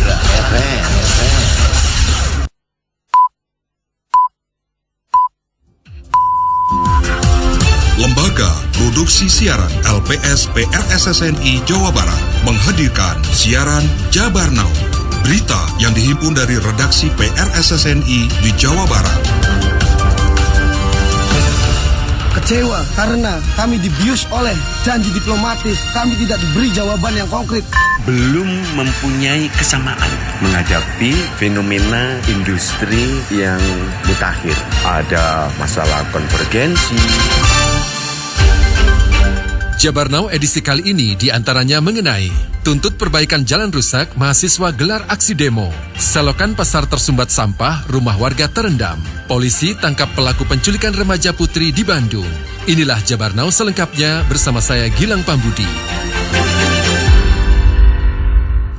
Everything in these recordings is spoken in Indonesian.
Era FM. Lembaga Produksi Siaran LPS PRSSNI Jawa Barat menghadirkan siaran Jabar Now. Berita yang dihimpun dari redaksi PRSSNI di Jawa Barat. Kecewa karena kami dibius oleh janji diplomatis. Kami tidak diberi jawaban yang konkret. Belum mempunyai kesamaan menghadapi fenomena industri yang mutakhir. Ada masalah konvergensi. Jabar Now edisi kali ini diantaranya mengenai tuntut perbaikan jalan rusak, mahasiswa gelar aksi demo. Selokan pasar tersumbat sampah, rumah warga terendam. Polisi tangkap pelaku penculikan remaja putri di Bandung. Inilah Jabar Now selengkapnya bersama saya Gilang Pambudi.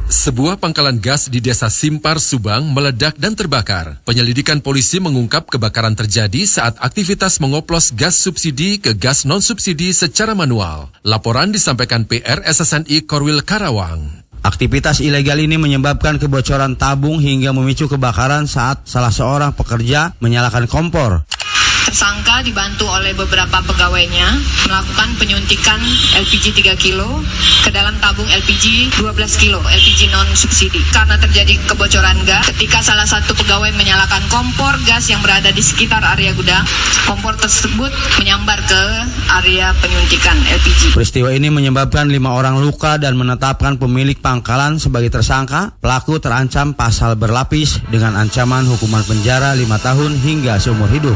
Sebuah pangkalan gas di desa Simpar, Subang meledak dan terbakar. Penyelidikan polisi mengungkap kebakaran terjadi saat aktivitas mengoplos gas subsidi ke gas non-subsidi secara manual. Laporan disampaikan PRSSNI Korwil Karawang. Aktivitas ilegal ini menyebabkan kebocoran tabung hingga memicu kebakaran saat salah seorang pekerja menyalakan kompor. Tersangka dibantu oleh beberapa pegawainya melakukan penyuntikan LPG 3 kilo ke dalam tabung LPG 12 kilo LPG non-subsidi. Karena terjadi kebocoran gas, ketika salah satu pegawai menyalakan kompor gas yang berada di sekitar area gudang, kompor tersebut menyambar ke area penyuntikan LPG. Peristiwa ini menyebabkan 5 orang luka dan menetapkan pemilik pangkalan sebagai tersangka. Pelaku terancam pasal berlapis dengan ancaman hukuman penjara 5 tahun hingga seumur hidup.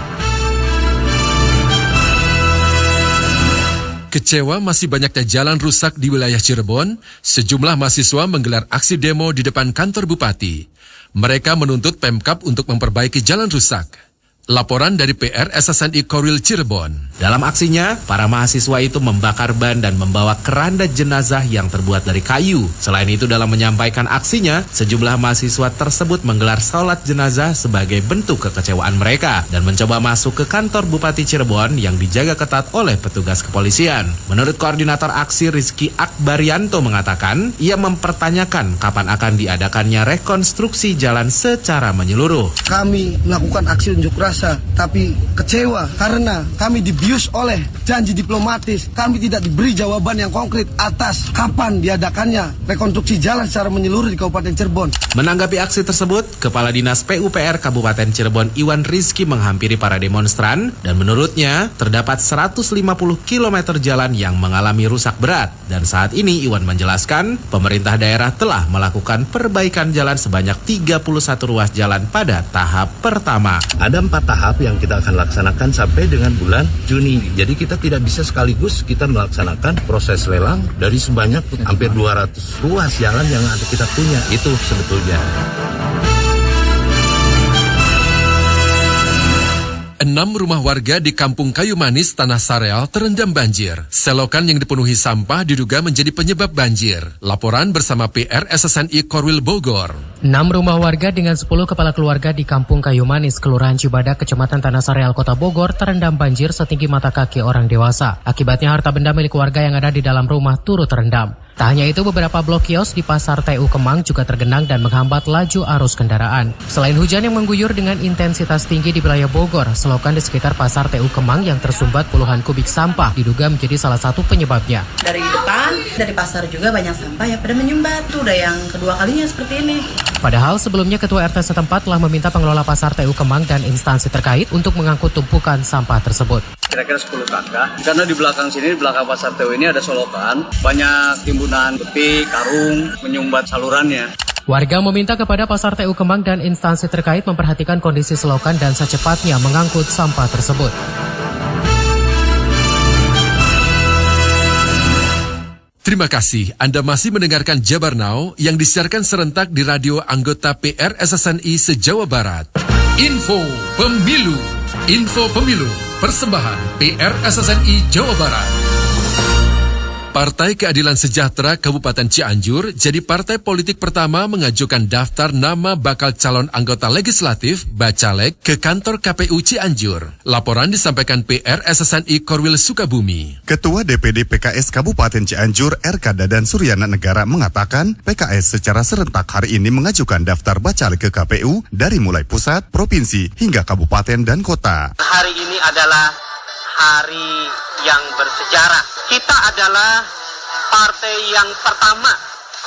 Kecewa masih banyaknya jalan rusak di wilayah Cirebon, sejumlah mahasiswa menggelar aksi demo di depan kantor bupati. Mereka menuntut Pemkab untuk memperbaiki jalan rusak. Laporan dari PRSSNI Korwil Cirebon. Dalam aksinya, para mahasiswa itu membakar ban dan membawa keranda jenazah yang terbuat dari kayu. Selain itu, dalam menyampaikan aksinya, sejumlah mahasiswa tersebut menggelar sholat jenazah sebagai bentuk kekecewaan mereka dan mencoba masuk ke kantor Bupati Cirebon yang dijaga ketat oleh petugas kepolisian. Menurut koordinator aksi Rizky Akbarianto mengatakan, ia mempertanyakan kapan akan diadakannya rekonstruksi jalan secara menyeluruh. Kami melakukan aksi unjuk rasa, tapi kecewa karena kami dibius oleh janji diplomatis. Kami tidak diberi jawaban yang konkret atas kapan diadakannya rekonstruksi jalan secara menyeluruh di Kabupaten Cirebon. Menanggapi aksi tersebut, Kepala Dinas PUPR Kabupaten Cirebon Iwan Rizky menghampiri para demonstran dan menurutnya terdapat 150 km jalan yang mengalami rusak berat. Dan saat ini Iwan menjelaskan pemerintah daerah telah melakukan perbaikan jalan sebanyak 31 ruas jalan pada tahap pertama. Ada 4 tahap yang kita akan laksanakan sampai dengan bulan Juni. Jadi kita tidak bisa sekaligus kita melaksanakan proses lelang dari sebanyak hampir 200 ruas jalan yang ada kita punya. Itu sebetulnya. 6 rumah warga di Kampung Kayu Manis, Tanah Sareal terendam banjir. Selokan yang dipenuhi sampah diduga menjadi penyebab banjir. Laporan bersama PRSSNI Korwil Bogor. 6 rumah warga dengan 10 kepala keluarga di Kampung Kayu Manis, Kelurahan Cibadak, Kecamatan Tanah Sareal, Kota Bogor terendam banjir setinggi mata kaki orang dewasa. Akibatnya harta benda milik warga yang ada di dalam rumah turut terendam. Tak hanya itu, beberapa blok kios di Pasar TU Kemang juga tergenang dan menghambat laju arus kendaraan. Selain hujan yang mengguyur dengan intensitas tinggi di wilayah Bogor, selokan di sekitar Pasar TU Kemang yang tersumbat puluhan kubik sampah diduga menjadi salah satu penyebabnya. Dari depan, dari pasar juga banyak sampah ya pada menyumbat. Itu udah yang kedua kalinya seperti ini. Padahal sebelumnya Ketua RT setempat telah meminta pengelola Pasar TU Kemang dan instansi terkait untuk mengangkut tumpukan sampah tersebut. Kira-kira 10 kakak, karena di belakang sini, di belakang Pasar TU ini ada solokan, banyak timbunan peti, karung, menyumbat salurannya. Warga meminta kepada Pasar TU Kemang dan instansi terkait memperhatikan kondisi selokan dan secepatnya mengangkut sampah tersebut. Terima kasih Anda masih mendengarkan Jabar Now yang disiarkan serentak di radio anggota PRSSNI se-Jawa Barat. Info Pemilu, persembahan PRSSNI Jawa Barat. Partai Keadilan Sejahtera Kabupaten Cianjur jadi partai politik pertama mengajukan daftar nama bakal calon anggota legislatif Bacalek ke kantor KPU Cianjur. Laporan disampaikan PR SSNI Korwil Sukabumi. Ketua DPD PKS Kabupaten Cianjur RK Dadan Suryana Negara mengatakan PKS secara serentak hari ini mengajukan daftar Bacalek ke KPU dari mulai pusat, provinsi, hingga kabupaten dan kota. Hari ini adalah hari yang bersejarah. Kita adalah partai yang pertama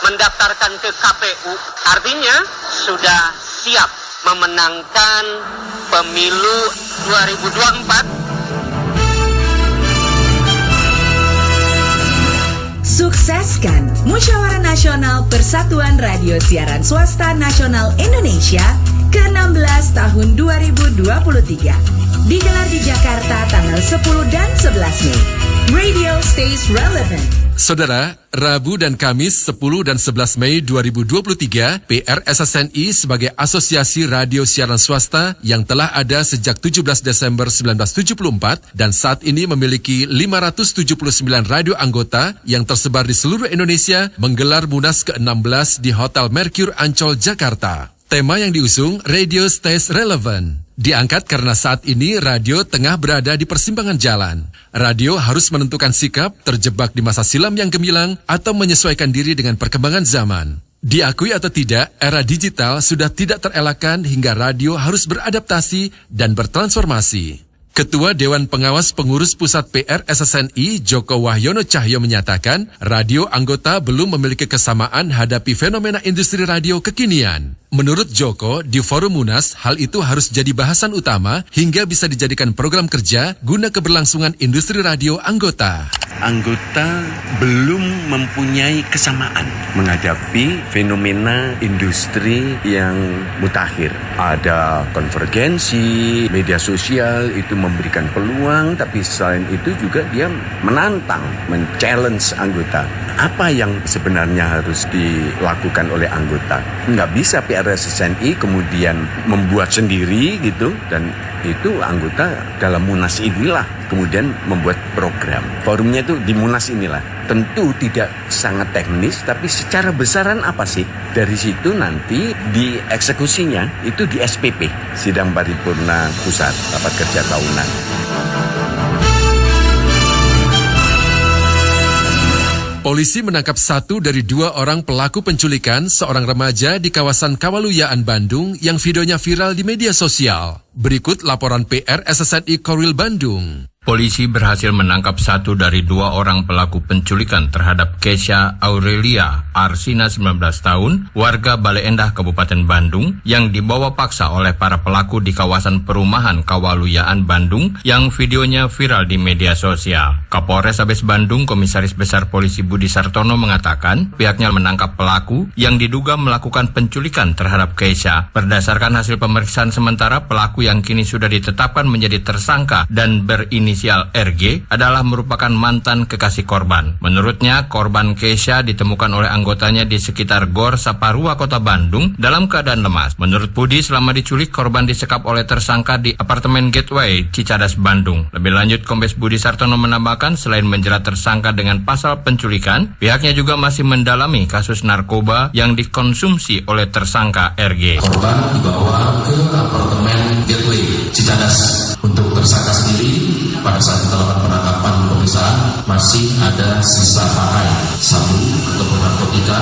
mendaftarkan ke KPU. Artinya sudah siap memenangkan pemilu 2024. Sukseskan Musyawarah Nasional Persatuan Radio Siaran Swasta Nasional Indonesia ke-16 tahun 2023. Digelar di Jakarta tanggal 10 dan 11 Mei. Radio stays relevant. Saudara, Rabu dan Kamis 10 dan 11 Mei 2023, PR SSNI sebagai Asosiasi Radio Siaran Swasta yang telah ada sejak 17 Desember 1974 dan saat ini memiliki 579 radio anggota yang tersebar di seluruh Indonesia menggelar Munas ke-16 di Hotel Mercure Ancol, Jakarta. Tema yang diusung Radio Stays Relevant. Diangkat karena saat ini radio tengah berada di persimpangan jalan. Radio harus menentukan sikap, terjebak di masa silam yang gemilang, atau menyesuaikan diri dengan perkembangan zaman. Diakui atau tidak, era digital sudah tidak terelakkan hingga radio harus beradaptasi dan bertransformasi. Ketua Dewan Pengawas Pengurus Pusat PR SSNI Joko Wahyono Cahyo menyatakan, radio anggota belum memiliki kesamaan hadapi fenomena industri radio kekinian. Menurut Joko, di forum Munas, hal itu harus jadi bahasan utama hingga bisa dijadikan program kerja guna keberlangsungan industri radio anggota. Anggota belum mempunyai kesamaan menghadapi fenomena industri yang mutakhir. Ada konvergensi, media sosial itu memberikan peluang, tapi selain itu juga dia menantang, men-challenge anggota. Apa yang sebenarnya harus dilakukan oleh anggota? Nggak bisa PR SSNI kemudian membuat sendiri gitu, dan itu anggota dalam Munas inilah kemudian membuat program. Forumnya itu di Munas inilah. Tentu tidak sangat teknis, tapi secara besaran apa sih? Dari situ nanti di eksekusinya itu di SPP, Sidang Paripurna Pusat, Rapat Kerja Tahunan. Polisi menangkap 1 dari 2 orang pelaku penculikan seorang remaja di kawasan Kawaluyaan, Bandung yang videonya viral di media sosial. Berikut laporan PR SSNI Korwil Bandung. Polisi berhasil menangkap 1 dari 2 orang pelaku penculikan terhadap Kesha Aurelia Arsina 19 tahun, warga Bale Endah, Kabupaten Bandung, yang dibawa paksa oleh para pelaku di kawasan perumahan Kawaluyaan, Bandung, yang videonya viral di media sosial. Kapolres Abes Bandung, Komisaris Besar Polisi Budi Sartono mengatakan, pihaknya menangkap pelaku yang diduga melakukan penculikan terhadap Kesha. Berdasarkan hasil pemeriksaan sementara, pelaku yang kini sudah ditetapkan menjadi tersangka dan berinisial RG adalah merupakan mantan kekasih korban. Menurutnya, korban Kesha ditemukan oleh anggotanya di sekitar Gor Saparua, Kota Bandung dalam keadaan lemas. Menurut Budi, selama diculik, korban disekap oleh tersangka di apartemen Gateway, Cicadas, Bandung. Lebih lanjut, Kombes Budi Sartono menambahkan, selain menjerat tersangka dengan pasal penculikan, pihaknya juga masih mendalami kasus narkoba yang dikonsumsi oleh tersangka RG. Korban dibawa ke apartemen Gateway, Cicadas. Untuk tersangka sendiri, pada saat dilakukan penangkapan pemeriksaan masih ada sisa pakai sabu ataupun narkotika.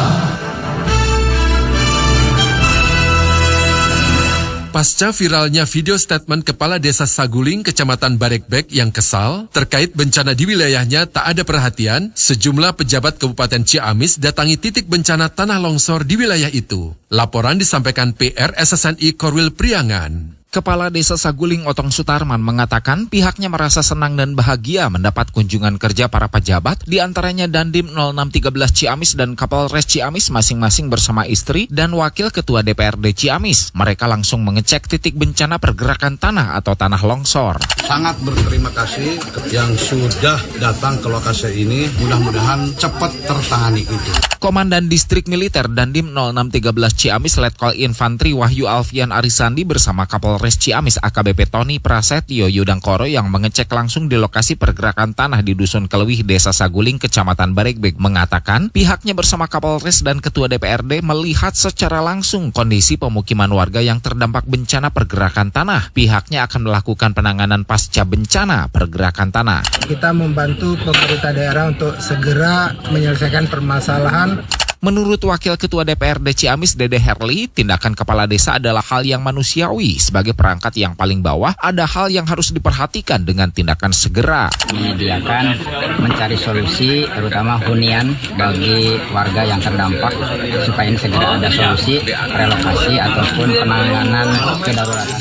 Pasca viralnya video statement Kepala Desa Saguling, Kecamatan Barekbek yang kesal terkait bencana di wilayahnya tak ada perhatian, sejumlah pejabat Kabupaten Ciamis datangi titik bencana tanah longsor di wilayah itu. Laporan disampaikan PR SSNI Korwil Priangan. Kepala Desa Saguling Otong Sutarman mengatakan pihaknya merasa senang dan bahagia mendapat kunjungan kerja para pejabat, di antaranya Dandim 0613 Ciamis dan Kapolres Ciamis masing-masing bersama istri dan Wakil Ketua DPRD Ciamis. Mereka langsung mengecek titik bencana pergerakan tanah atau tanah longsor. Sangat berterima kasih yang sudah datang ke lokasi ini, mudah-mudahan cepat tertangani itu. Komandan Distrik Militer Dandim 0613 Ciamis Letkol Infantri Wahyu Alfian Arisandi bersama Kapolres Kapolres Ciamis AKBP Tony Prasetyo Yudangkoro yang mengecek langsung di lokasi pergerakan tanah di Dusun Kelewih, Desa Saguling, Kecamatan Baregbek, mengatakan pihaknya bersama Kapolres dan Ketua DPRD melihat secara langsung kondisi pemukiman warga yang terdampak bencana pergerakan tanah. Pihaknya akan melakukan penanganan pasca bencana pergerakan tanah. Kita membantu pemerintah daerah untuk segera menyelesaikan permasalahan. Menurut Wakil Ketua DPRD Ciamis Dede Herli, tindakan kepala desa adalah hal yang manusiawi. Sebagai perangkat yang paling bawah, ada hal yang harus diperhatikan dengan tindakan segera. Menyediakan mencari solusi, terutama hunian bagi warga yang terdampak, supaya ini segera ada solusi, relokasi ataupun penanganan kedaruratan.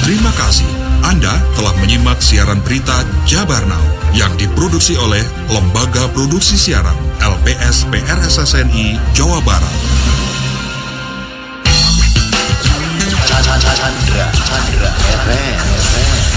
Terima kasih. Anda telah menyimak siaran berita Jabar Now yang diproduksi oleh Lembaga Produksi Siaran LPS PRSSNI Jawa Barat. Chandra FM.